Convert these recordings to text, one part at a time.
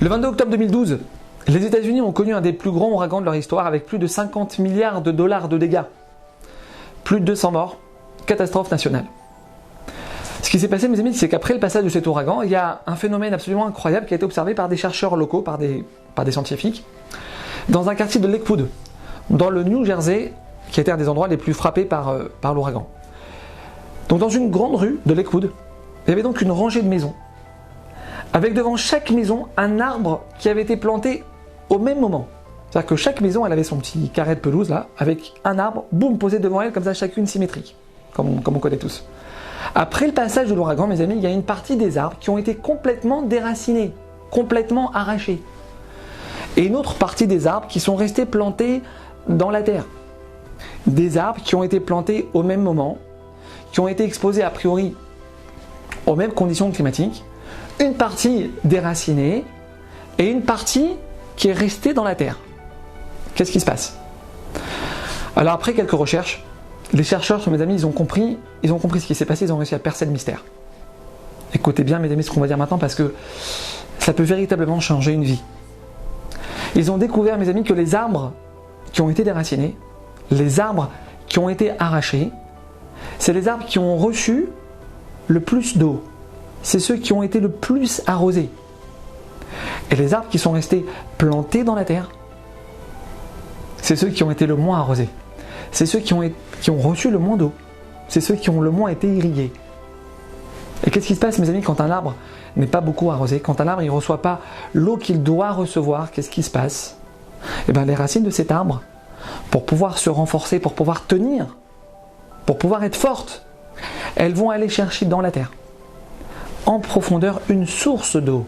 Le 22 octobre 2012, les États-Unis ont connu un des plus grands ouragans de leur histoire avec plus de 50 milliards de dollars de dégâts. Plus de 200 morts, catastrophe nationale. Ce qui s'est passé, mes amis, c'est qu'après le passage de cet ouragan, il y a un phénomène absolument incroyable qui a été observé par des chercheurs locaux, par des scientifiques, dans un quartier de Lakewood, dans le New Jersey, qui était un des endroits les plus frappés par l'ouragan. Donc dans une grande rue de Lakewood, il y avait donc une rangée de maisons, avec devant chaque maison un arbre qui avait été planté au même moment. C'est-à-dire que chaque maison, elle avait son petit carré de pelouse là, avec un arbre, boum, posé devant elle, comme ça, chacune symétrique, comme on connaît tous. Après le passage de l'ouragan, mes amis, il y a une partie des arbres qui ont été complètement déracinés, complètement arrachés. Et une autre partie des arbres qui sont restés plantés dans la terre. Des arbres qui ont été plantés au même moment, qui ont été exposés a priori aux mêmes conditions climatiques, une partie déracinée et une partie qui est restée dans la terre. Qu'est-ce qui se passe? Alors après quelques recherches, les chercheurs, mes amis, ils ont compris ce qui s'est passé, ils ont réussi à percer le mystère. Écoutez bien, mes amis, ce qu'on va dire maintenant, parce que ça peut véritablement changer une vie. Ils ont découvert, mes amis, que les arbres qui ont été déracinés, les arbres qui ont été arrachés, c'est les arbres qui ont reçu le plus d'eau. C'est ceux qui ont été le plus arrosés. Et les arbres qui sont restés plantés dans la terre, c'est ceux qui ont été le moins arrosés. C'est ceux qui ont reçu le moins d'eau. C'est ceux qui ont le moins été irrigués. Et qu'est-ce qui se passe, mes amis, quand un arbre n'est pas beaucoup arrosé, quand un arbre ne reçoit pas l'eau qu'il doit recevoir, qu'est-ce qui se passe? Eh bien, les racines de cet arbre, pour pouvoir se renforcer, pour pouvoir tenir, pour pouvoir être fortes, elles vont aller chercher dans la terre, en profondeur, une source d'eau.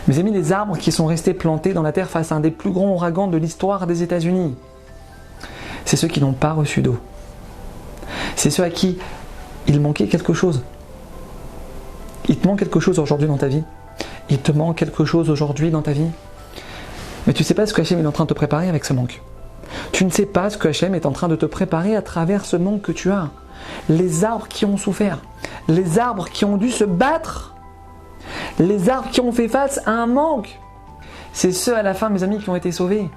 Mes amis, les arbres qui sont restés plantés dans la terre face à un des plus grands ouragans de l'histoire des États-Unis, c'est ceux qui n'ont pas reçu d'eau. C'est ceux à qui il manquait quelque chose. Il te manque quelque chose aujourd'hui dans ta vie. Il te manque quelque chose aujourd'hui dans ta vie. Mais tu ne sais pas ce que Hachem est en train de te préparer avec ce manque. Tu ne sais pas ce que Hachem est en train de te préparer à travers ce manque que tu as. Les arbres qui ont souffert, les arbres qui ont dû se battre, les arbres qui ont fait face à un manque, c'est ceux à la fin, mes amis, qui ont été sauvés.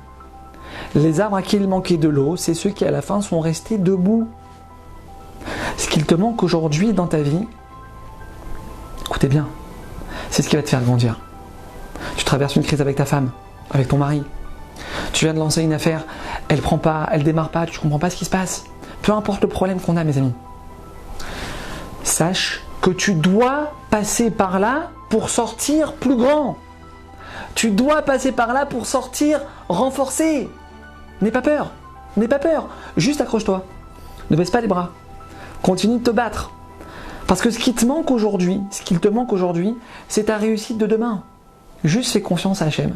Les arbres à qui il manquait de l'eau, c'est ceux qui à la fin sont restés debout. Ce qu'il te manque aujourd'hui dans ta vie, écoutez bien, c'est ce qui va te faire grandir. Tu traverses une crise avec ta femme, avec ton mari. Tu viens de lancer une affaire, elle prend pas, elle démarre pas, tu ne comprends pas ce qui se passe. Peu importe le problème qu'on a, mes amis. Sache que tu dois passer par là pour sortir plus grand. Tu dois passer par là pour sortir renforcé. N'aie pas peur, n'aie pas peur. Juste accroche-toi. Ne baisse pas les bras. Continue de te battre. Parce que ce qui te manque aujourd'hui, c'est ta réussite de demain. Juste fais confiance à Hachem.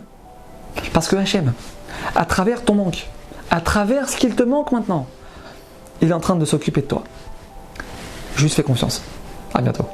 Parce que Hachem, à travers ton manque, à travers ce qu'il te manque maintenant, il est en train de s'occuper de toi. Juste fais confiance. À bientôt.